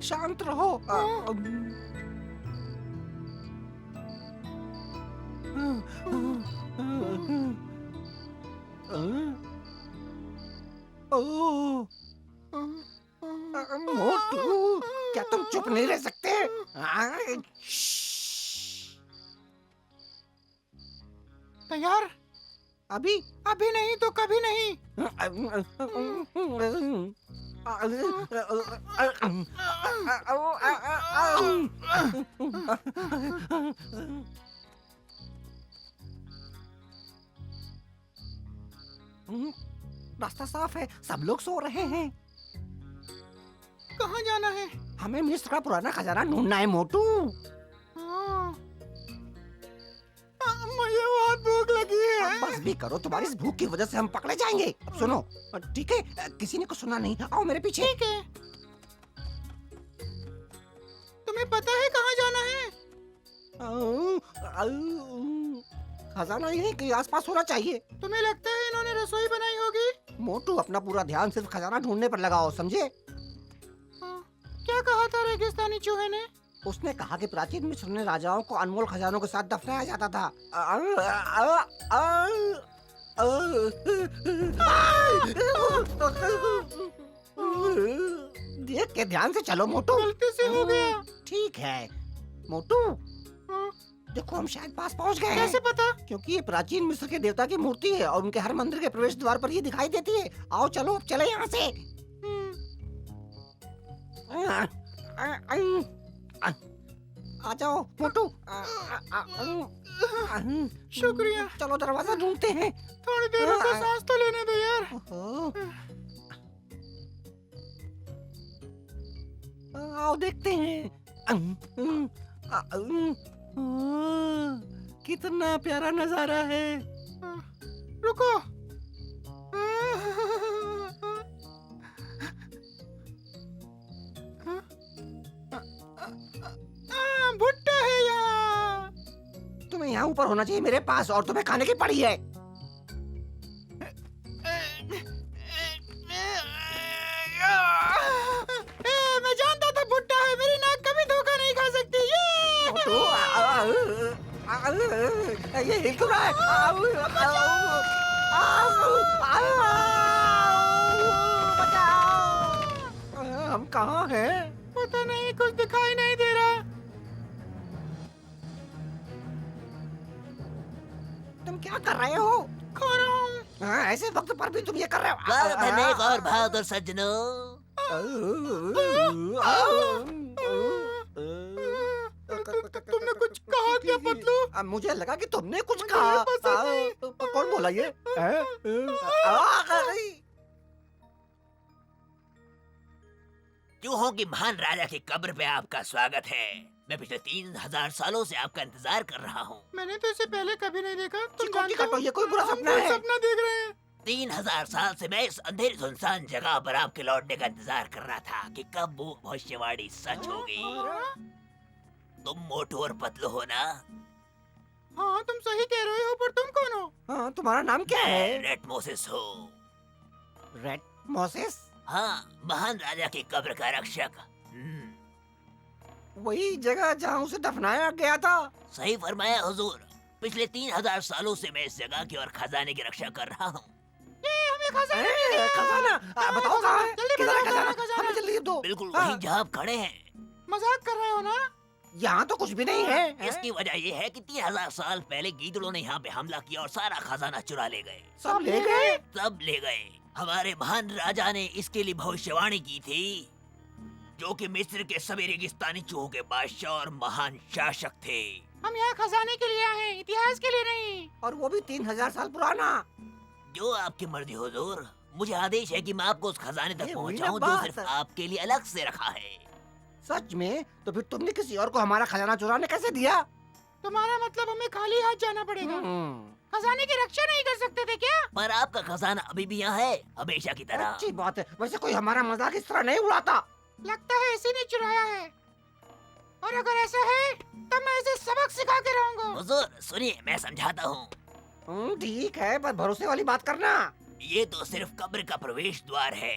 शांत रहो। मोटू, क्या तुम चुप नहीं रह सकते? तैयार? अभी अभी नहीं तो कभी नहीं। रास्ता साफ है, सब लोग सो रहे हैं। कहाँ जाना है? हमें मिस्र का पुराना खजाना ढूंढना है मोटू। हाँ। मुझे बहुत भूख लगी है। बस भी करो, तुम्हारी इस भूख की वजह से हम पकड़े जाएंगे। अब सुनो, ठीक है? किसी ने कुछ सुना नहीं, आओ मेरे पीछे। ठीक है। तुम्हें पता है कहाँ जाना है? खजाना यहीं के आसपास होना चाहिए। तुम्हें लगता है इन्होंने रसोई बनाई होगी? मोटू, अपना पूरा ध्यान सिर्फ खजाना ढूंढने पर लगाओ, समझे? क्या कहा था रेगिस्तानी चूहे ने? उसने कहा कि प्राचीन मिस्र में राजाओं को अनमोल खजानों के साथ दफनाया जाता था। देख के ध्यान से चलो मोटू। गलती से हो गया। ठीक है मोटू, देखो हम शायद पास पहुंच गए हैं। कैसे पता? क्योंकि ये प्राचीन मिस्र के देवता की मूर्ति है और उनके हर मंदिर के प्रवेश द्वार पर ये दिखाई देती है। आओ चलो, अब चले यहाँ से। आ जाओ मोटू। शुक्रिया। चलो दरवाजा ढूंढते हैं। थोड़ी देर रुको, सांस तो लेने दो यार। आओ देखते हैं। कितना प्यारा नजारा है। रुको। भुट्टा है यहाँ। तुम्हें यहाँ ऊपर होना चाहिए मेरे पास, और तुम्हें खाने की पड़ी है। मैं जानता था भुट्टा है। मेरी नाक कभी धोखा नहीं खा सकती। ये हिल क्यों रहा है? हम कहाँ हैं? पता नहीं, कुछ दिखाई नहीं दे रहा। तुम क्या कर रहे हो? खा रहा हूँ। ऐसे वक्त पर भी तुम ये कर रहे हो? स्वागत है नेक और बहादुर सज्जनों। तुमने कुछ कहा क्या पतलू? मुझे लगा कि तुमने कुछ कहा। कौन बोला ये? चूहों की महान राजा की कब्र पे आपका स्वागत है। मैं पिछले 3000 सालों से आपका इंतजार कर रहा हूँ। मैंने तो इसे पहले कभी नहीं देखा। तुम चिको जानते हो? ये कोई बुरा सपना है? सपना देख रहे हैं। 3000 साल से मैं इस अंधेरी सुनसान जगह पर आपके लौटने का इंतजार कर रहा था कि कब वो भविष्यवाणी सच होगी। तुम मोटू और पतलू हो ना? हाँ, तुम सही कह रहे हो, पर तुम कौन हो? हाँ, तुम्हारा नाम क्या है? रेड मोसेस हो। Red Moses? हाँ, महान राजा की कब्र का रक्षक। वही जगह जहाँ उसे दफनाया गया था। सही फरमाया हुजूर। पिछले 3000 सालों से मैं इस जगह की और खजाने की रक्षा कर रहा हूँ। हमें खजाना खजाना बताओ कहाँ है? किधर है खजाना? हमें जल्दी दो। बिल्कुल वहीं जहाँ आप खड़े हैं। मजाक कर रहे हो ना? यहाँ तो कुछ भी नहीं है। इसकी वजह ये है कि 3000 साल पहले गीदड़ों ने यहाँ पे हमला किया और सारा खजाना चुरा ले गए। सब ले गए? सब ले गए। हमारे महान राजा ने इसके लिए भविष्यवाणी की थी, जो कि मिस्र के सभी रेगिस्तानी चूहों के बादशाह और महान शासक थे। हम यहाँ खजाने के लिए आए हैं, इतिहास के लिए नहीं। और वो भी 3000 साल पुराना। जो आपकी मर्जी हुजूर। मुझे आदेश है कि मैं आपको उस खजाने तक ये पहुँचाऊँ हुई ना जो सिर्फ बात। आपके लिए अलग से रखा है। सच में? तो फिर तुमने किसी और को हमारा खजाना चुराने कैसे दिया? तुम्हारा मतलब हमें खाली हाथ जाना पड़ेगा? खजाने की रक्षा नहीं कर सकते थे क्या? पर आपका खजाना अभी भी यहाँ है, हमेशा की तरह। अच्छी बात है। वैसे कोई हमारा मजाक इस तरह नहीं उड़ाता। लगता है इसी ने चुराया है। और अगर ऐसा है तब मैं इसे सबक सिखा के रहूंगा। हुजूर सुनिए, मैं समझाता हूँ। ठीक है, पर भरोसे वाली बात करना। ये तो सिर्फ कब्र का प्रवेश द्वार है।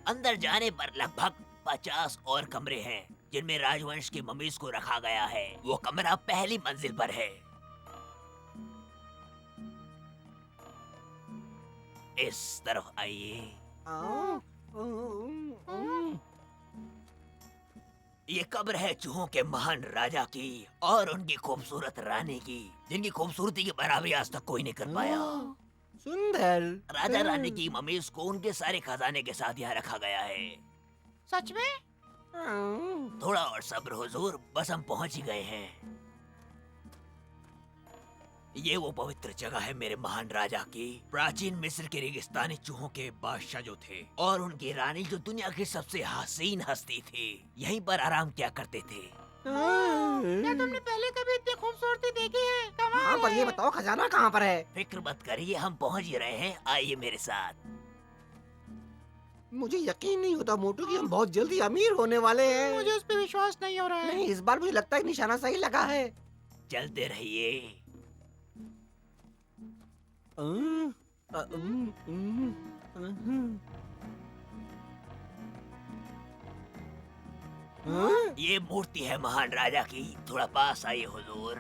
अंदर जाने पर लगभग 50 और कमरे हैं जिनमें राजवंश के ममीज को रखा गया है। वो कमरा पहली मंजिल पर है। इस तरफ आइए। ये कब्र है चूहों के महान राजा की और उनकी खूबसूरत रानी की, जिनकी खूबसूरती की बराबरी आज तक कोई नहीं कर पाया। सुंदर। राजा रानी की ममीज को उनके सारे खजाने के साथ यहाँ रखा गया है। सच में? थोड़ा और सब्र हुजूर, बस हम पहुंच ही गए हैं। ये वो पवित्र जगह है मेरे महान राजा की। प्राचीन मिस्र के रेगिस्तानी चूहों के बादशाह जो थे और उनकी रानी जो दुनिया की सबसे हसीन हस्ती थी, यहीं पर आराम किया करते थे। क्या तुमने पहले कभी इतनी खूबसूरती देखी है? कमाल हाँ, पर है। ये बताओ खजाना कहाँ पर है? फिक्र मत करिए, हम पहुंच ही रहे हैं। आइए मेरे साथ। मुझे यकीन नहीं होता मोटू कि हम बहुत जल्दी अमीर होने वाले हैं। मुझे उस पे विश्वास नहीं हो रहा है। नहीं, इस बार मुझे लगता है निशाना सही लगा है। चलते रहिए। ये मूर्ति है महान राजा की। थोड़ा पास आइए हुजूर।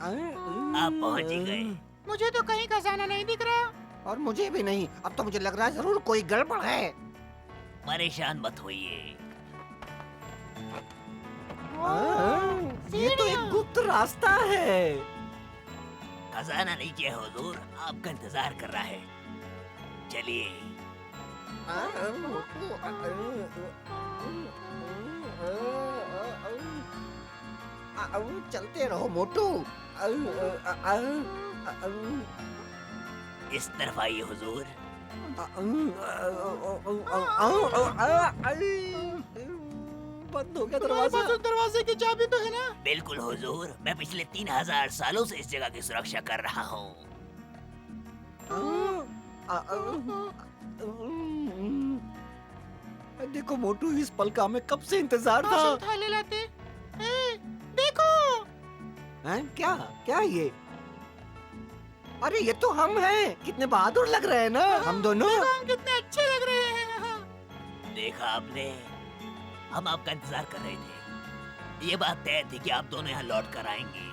आप पहुंच ही गए। मुझे तो कहीं खजाना नहीं दिख रहा। और मुझे भी नहीं। अब तो मुझे लग रहा है जरूर कोई गड़बड़ है। परेशान मत होइए। ये तो एक गुप्त रास्ता है। खजाना नीचे है हुजूर, आपका इंतजार कर रहा है। चलिए। चलते रहो मोटू। इस तरफ आइए हुजूर। बंद हो गया तुम्हारे दरवाजा। पास उस दरवाजे की चाबी तो है ना? बिल्कुल हुजूर, मैं पिछले 3000 सालों से इस जगह की सुरक्षा कर रहा हूँ। देखो मोटू, इस पल का हमें कब से इंतजार था। आसन थाले लाते। ए, देखो। हैं? क्या क्या ये? अरे ये तो हम हैं। कितने बहादुर लग रहे हैं ना हम दोनों। देखो हम कितने अच्छे लग रहे हैं। देखा आपने, हम आपका इंतजार कर रहे थे। ये बात तय थी कि आप दोनों यहाँ लौट कर आएंगे।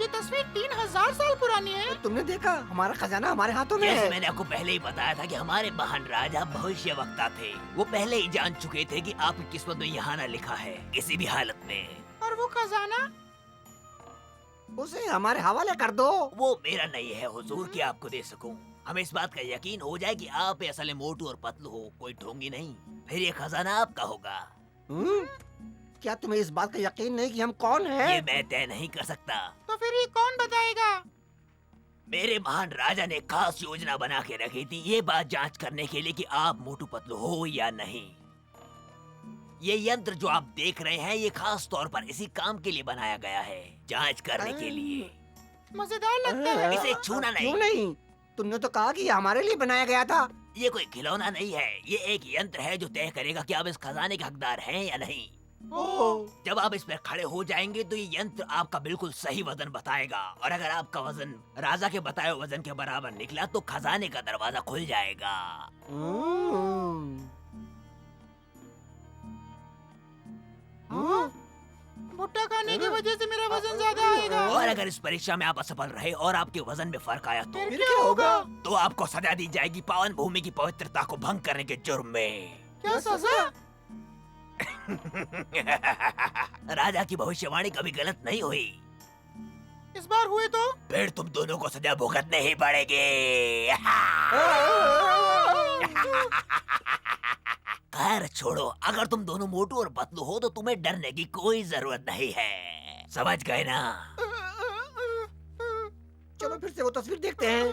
ये तस्वीर 3000 साल पुरानी है। तुमने देखा, हमारा खजाना हमारे हाथों में जैसे है। मैंने आपको पहले ही बताया था कि हमारे महान राजा भविष्य वक्ता थे। वो पहले ही जान चुके थे कि आपकी किस्मत में यहाँ ना लिखा है किसी भी हालत में। और वो खजाना? उसे हमारे हवाले कर दो। वो मेरा नहीं है हुजूर कि आपको दे सकूं। हमें इस बात का यकीन हो जाए कि आप असल में मोटू और पतलू हो, कोई ढोंगी नहीं। फिर ये खजाना आपका होगा। क्या तुम्हें इस बात का यकीन नहीं कि हम कौन हैं? ये मैं तय नहीं कर सकता। तो फिर ये कौन बताएगा? मेरे महान राजा ने खास योजना बना के रखी थी, ये बात जांच करने के लिए कि आप मोटू पतलू हो या नहीं। ये यंत्र जो आप देख रहे हैं, ये खास तौर पर इसी काम के लिए बनाया गया है, जांच करने के लिए। मजेदार लगता है। इसे छूना नहीं। क्यों नहीं? तुमने तो कहा कि ये हमारे लिए बनाया गया था। ये कोई खिलौना नहीं है, ये एक यंत्र है जो तय करेगा कि आप इस खजाने के हकदार हैं या नहीं। जब आप इस पर खड़े हो जाएंगे तो ये यंत्र आपका बिल्कुल सही वजन बताएगा, और अगर आपका वजन राजा के बताए हुए वजन के बराबर निकला तो खजाने का दरवाजा खुल जाएगा। भुट्टा खाने की वजह से मेरा वजन ज्यादा आएगा। और अगर इस परीक्षा में आप असफल रहे और आपके वजन में फर्क आया तो फिर क्या होगा? तो आपको सजा दी जाएगी पावन भूमि की पवित्रता को भंग करने के जुर्म में। क्या सजा? राजा की भविष्यवाणी कभी गलत नहीं हुई। इस बार हुए तो? फिर तुम दोनों को सजा भुगतने ही पड़ेगी। खैर छोड़ो, अगर तुम दोनों मोटू और पतलू हो तो तुम्हें डरने की कोई जरूरत नहीं है। समझ गए ना? चलो फिर से वो तस्वीर देखते हैं।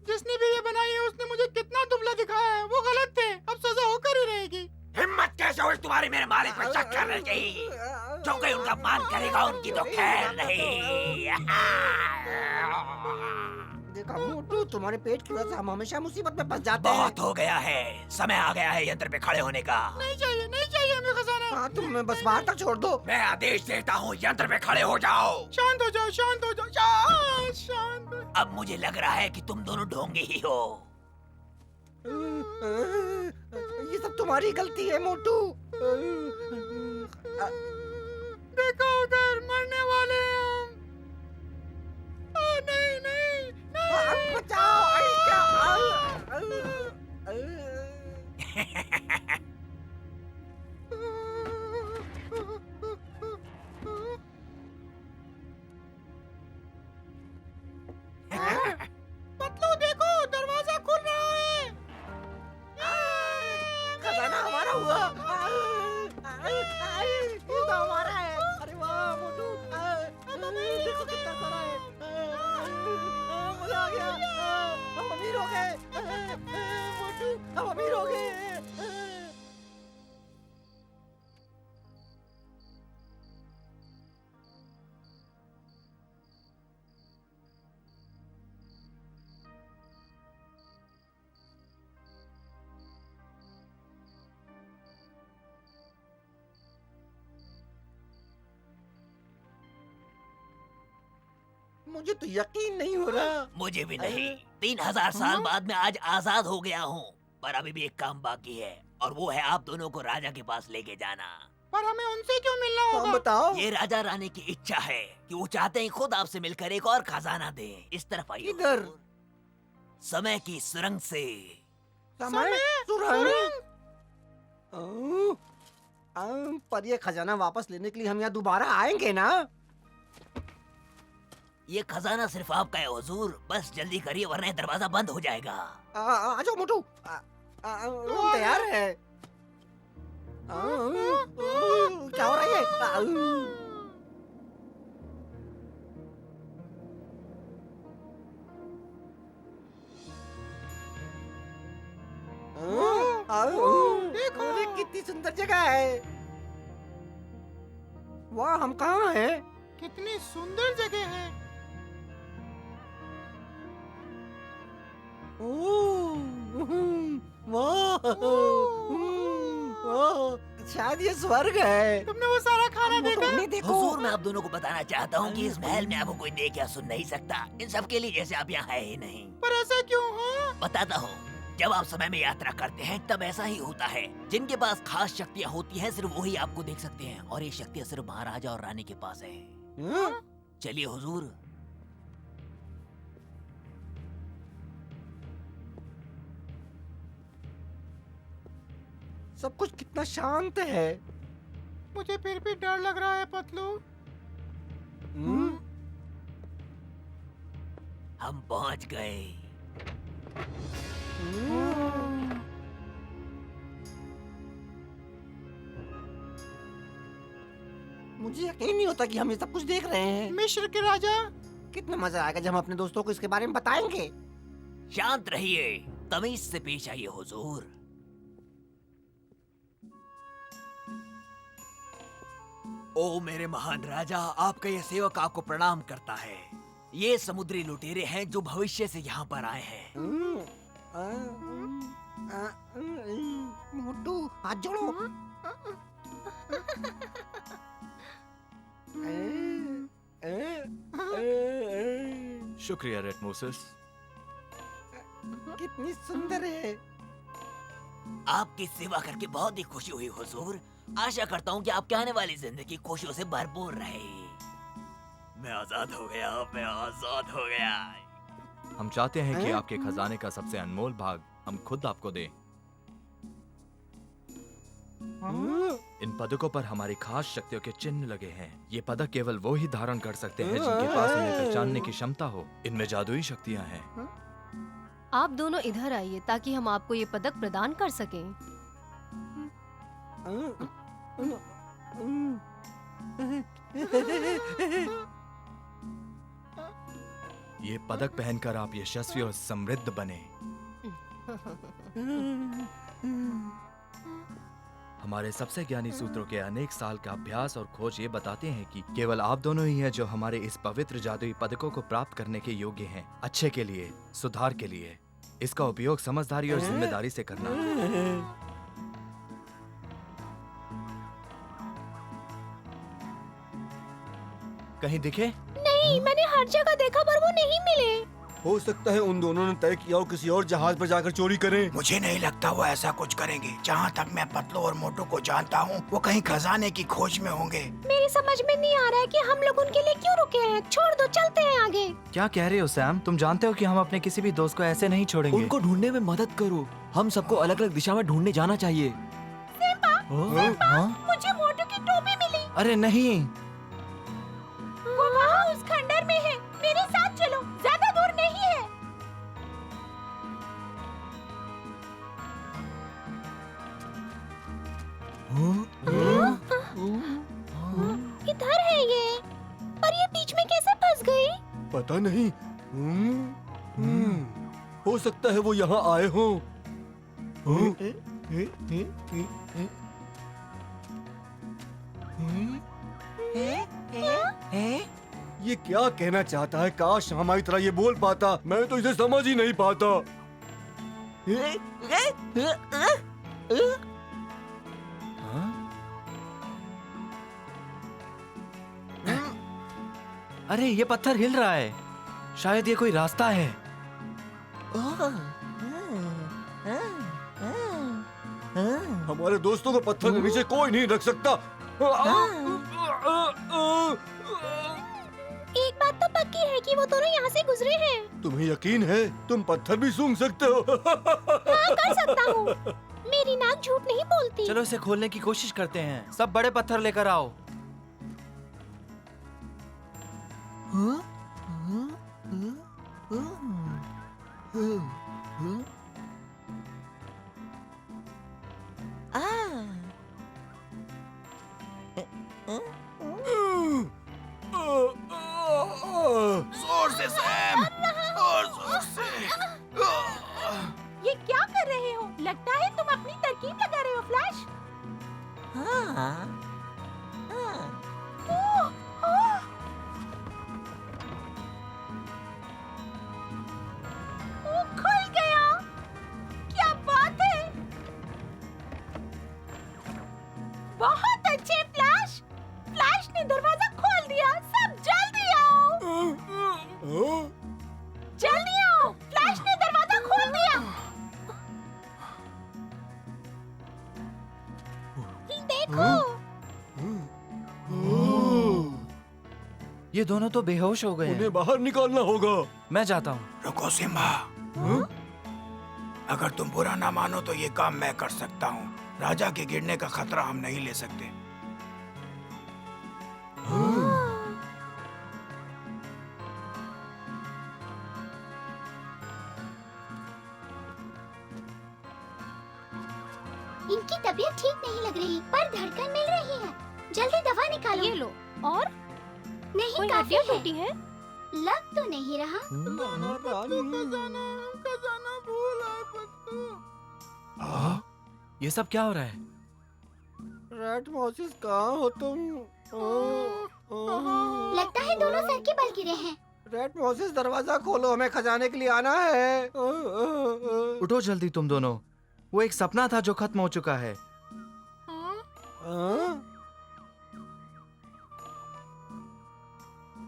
जिसने भी ये बनाई है उसने मुझे कितना दुबला दिखाया है। वो गलत थे, अब सजा होकर ही रहेगी। हिम्मत कैसे हुई तुम्हारी मेरे मालिक पर शक करने की? जो कोई उनका मान करेगा उनकी तो खैर नहीं। देखा मोटू, तुम्हारे पेट की वजह से हम हमेशा मुसीबत में फंस जाते हैं। बहुत हो गया है, समय आ गया है यंत्र पे खड़े होने का। नहीं चाहिए हमें खजाना। हाँ, तुम हमें बस बाहर तक छोड़ दो। मैं आदेश देता हूँ, यंत्र पे खड़े हो जाओ। शांत हो जाओ, शांत हो जाओ, शांत। अब मुझे लग रहा है कि तुम दोनों ढोंगे ही हो। ये सब तुम्हारी गलती है मोटू। देखो उधर मरने वाले हैं हम। नहीं नहीं नहीं। बचाओ। अरे क्या? पतलू देखो दरवाजा खुल रहा है। खजाना हमारा हुआ। ये तो हमारा है। अरे वाह मोटू, देखो कितना सारा है। मजा आ गया। हम अमीर हो गए। मोटू, हम अमीर हो गए। मुझे तो यकीन नहीं हो रहा। मुझे भी नहीं। 3000 साल बाद मैं आज आजाद हो गया हूँ, पर अभी भी एक काम बाकी है, और वो है आप दोनों को राजा के पास लेके जाना। पर हमें उनसे क्यों मिलना हम होगा? बताओ। ये राजा रानी की इच्छा है कि वो चाहते हैं खुद आपसे मिलकर एक और खजाना दे। इस तरफ आइए। किधर? समय की सुरंग से। समय सुरंग। पर ये खजाना वापस लेने के लिए हम यहाँ दोबारा आएंगे ना? ये खजाना सिर्फ आपका है हुजूर, बस जल्दी करिए वरना ये दरवाजा बंद हो जाएगा। आ जाओ मोटू। हम तैयार है। क्या हो रहा है ये? देखो, अरे कितनी सुंदर जगह है। वाह, हम कहाँ हैं? कितनी सुंदर जगह है। शायद ये स्वर्ग है। तुमने वो सारा खाना देखा? नहीं, देखो। हुजूर, मैं आप दोनों को बताना चाहता हूँ कि इस महल में आपको कोई देख या सुन नहीं सकता। इन सब के लिए जैसे आप यहाँ है ही नहीं। पर ऐसा क्यों है? बताता हूँ। जब आप समय में यात्रा करते हैं तब ऐसा ही होता है। जिनके पास खास शक्तियाँ होती हैं सिर्फ वही आपको देख सकते हैं, और ये शक्तियाँ सिर्फ महाराजा और रानी के पास है। चलिए हुजूर। सब कुछ कितना शांत है। मुझे फिर भी डर लग रहा है पतलू। हम पहुँच गए। मुझे यकीन नहीं होता कि हम ये सब कुछ देख रहे हैं। मिस्र के राजा। कितना मजा आएगा जब हम अपने दोस्तों को इसके बारे में बताएंगे। शांत रहिए, तमीज से पेश आइए हुजूर। ओ मेरे महान राजा, आपका यह सेवक आपको प्रणाम करता है। ये समुद्री लुटेरे हैं जो भविष्य से यहाँ पर आए हैं। मोटू, हाथ जोड़ो। शुक्रिया रेटमोसस। कितनी सुंदर है। आपकी सेवा करके बहुत ही खुशी हुई हुजूर। आशा करता हूँ कि आपके आने वाली जिंदगी खुशियों से भरपूर रहे। मैं आजाद हो गया, मैं आजाद हो गया। हम चाहते हैं कि आपके खजाने का सबसे अनमोल भाग हम खुद आपको दें। इन पदकों पर हमारी खास शक्तियों के चिन्ह लगे हैं। ये पदक केवल वो ही धारण कर सकते हैं जिनके पास इन्हें पहचानने की क्षमता हो। इनमें जादुई शक्तियाँ हैं। आप दोनों इधर आइए ताकि हम आपको ये पदक प्रदान कर सकें। ये पदक पहनकर आप यशस्वी और समृद्ध बने। हमारे सबसे ज्ञानी सूत्रों के अनेक साल का अभ्यास और खोज ये बताते हैं कि केवल आप दोनों ही हैं जो हमारे इस पवित्र जादुई पदकों को प्राप्त करने के योग्य हैं। अच्छे के लिए, सुधार के लिए। इसका उपयोग समझदारी और जिम्मेदारी से करना। कहीं दिखे? नहीं, मैंने हर जगह देखा पर वो नहीं मिले। हो सकता है उन दोनों ने तय किया हो किसी और जहाज पर जाकर चोरी करें। मुझे नहीं लगता वो ऐसा कुछ करेंगे। जहाँ तक मैं पतलू और मोटू को जानता हूँ, वो कहीं खजाने की खोज में होंगे। मेरी समझ में नहीं आ रहा है कि हम लोग उनके लिए क्यों रुके हैं। छोड़ दो, चलते हैं आगे। क्या कह रहे हो सैम? तुम जानते हो कि हम अपने किसी भी दोस्त को ऐसे नहीं छोड़ेंगे। उनको ढूंढने में मदद करो। हम सबको अलग अलग दिशा में ढूंढने जाना चाहिए। हाँ? मुझे मोटू की टोपी मिली। अरे नहीं, वो वहाँ उस खंडर में है। मेरे साथ चलो, ज्यादा दूर नहीं है। इधर है ये, और ये बीच में कैसे फंस गई? पता नहीं। हो सकता है वो यहाँ आए हों। ये क्या कहना चाहता है? काश हमारी तरह ये बोल पाता। मैं तो इसे समझ ही नहीं पाता। अरे ये पत्थर हिल रहा है। शायद ये कोई रास्ता है। हमारे दोस्तों को पत्थर के नीचे कोई नहीं रख सकता। एक बात तो पक्की है कि वो दोनों यहाँ से गुजरे हैं। तुम्हें यकीन है? तुम पत्थर भी सूंघ सकते हो। हाँ, कर सकता हूँ। मेरी नाक झूठ नहीं बोलती। चलो इसे खोलने की कोशिश करते हैं। सब बड़े पत्थर लेकर आओ। जोर से सैम, और जोर से। ये क्या कर रहे हो? लगता है तुम अपनी तरकीब लगा रहे हो, फ्लैश। ओह, खुल गया। क्या बात है। बहुत अच्छे फ्लैश। फ्लैश ने दरवाजा खोल दिया। सब जल्दी आओ। जल्दी आओ, फ्लैश ने दरवाजा खोल दिया। देखो। ये दोनों तो बेहोश हो गए हैं। उन्हें बाहर निकालना होगा। मैं जाता हूँ। रुको सिम्बा, अगर तुम बुरा ना मानो तो ये काम मैं कर सकता हूँ। राजा के गिरने का खतरा हम नहीं ले सकते। इनकी तबीयत ठीक नहीं लग रही, पर धड़कन मिल रही है। जल्दी दवा निकालो। ये लो। और नहीं, कोई काफी हड्डियाँ है। टूटी है? लग तो नहीं रहा। ये सब क्या हो रहा है? रेड मॉसिस, कहाँ हो तुम? लगता है दोनों सर के बल गिरे हैं। रेड मॉसिस, दरवाजा खोलो, हमें खजाने के लिए आना है। उठो जल्दी तुम दोनों। वो एक सपना था जो खत्म हो चुका है।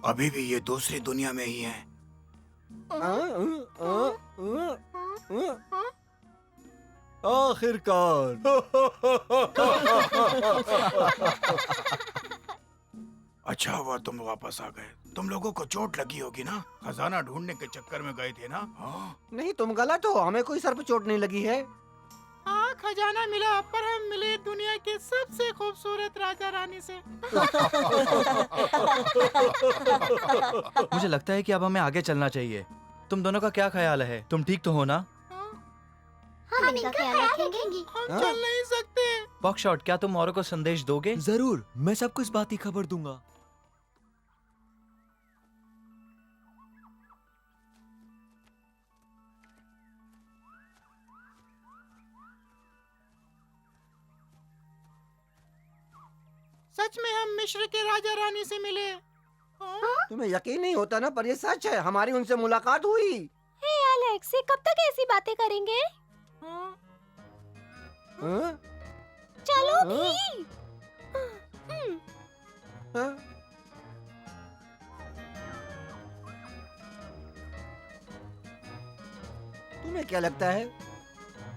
अभी भी ये दूसरी दुनिया में ही है। आखिरकार। अच्छा हुआ तुम वापस आ गए। तुम लोगों को चोट लगी होगी ना? खजाना ढूंढने के चक्कर में गए थे ना? हाँ? नहीं, तुम गलत हो। हमें कोई सर पे चोट नहीं लगी है। हाँ, खजाना मिला, पर हम मिले दुनिया के सबसे खूबसूरत राजा रानी से। मुझे लगता है कि अब हमें आगे चलना चाहिए। तुम दोनों का क्या ख्याल है? तुम ठीक तो हो ना? हम इनका ख्याल रखेंगे। हम चल नहीं सकते। बॉक्सशॉट, क्या तुम औरों को संदेश दोगे? जरूर, मैं सबको इस बात की खबर दूंगा। सच में हम मिस्र के राजा रानी से मिले। तुम्हें यकीन नहीं होता ना, पर ये सच है। हमारी उनसे मुलाकात हुई। हे एलेक्स, ये कब तक ऐसी बातें करेंगे? हाँ? चलो हाँ? भी। हाँ? तुम्हें क्या लगता है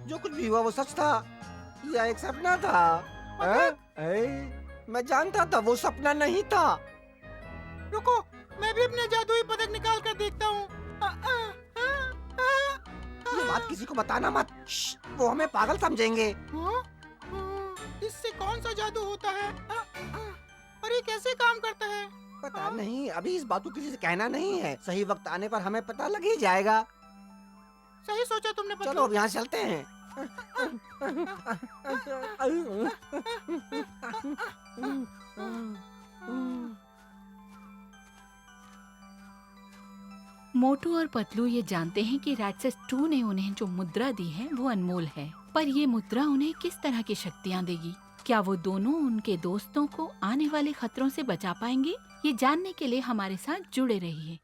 जो कुछ भी हुआ वो सच था या एक सपना था? मैं जानता था वो सपना नहीं था। रुको, मैं भी अपने जादुई पदक निकाल कर देखता हूँ। ये बात किसी को बताना मत। वो हमें पागल समझेंगे। इससे कौन सा जादू होता है? और ये कैसे काम करता है? पता नहीं, अभी इस बात को किसी से कहना नहीं है। सही वक्त आने पर हमें पता लग ही जाएगा। सही सोचा तुमने पतलू। चलो अब यहाँ चलते हैं। मोटू और पतलू ये जानते हैं कि राक्षस 2 ने उन्हें जो मुद्रा दी है वो अनमोल है, पर ये मुद्रा उन्हें किस तरह की शक्तियाँ देगी? क्या वो दोनों उनके दोस्तों को आने वाले खतरों से बचा पाएंगे? ये जानने के लिए हमारे साथ जुड़े रहिए।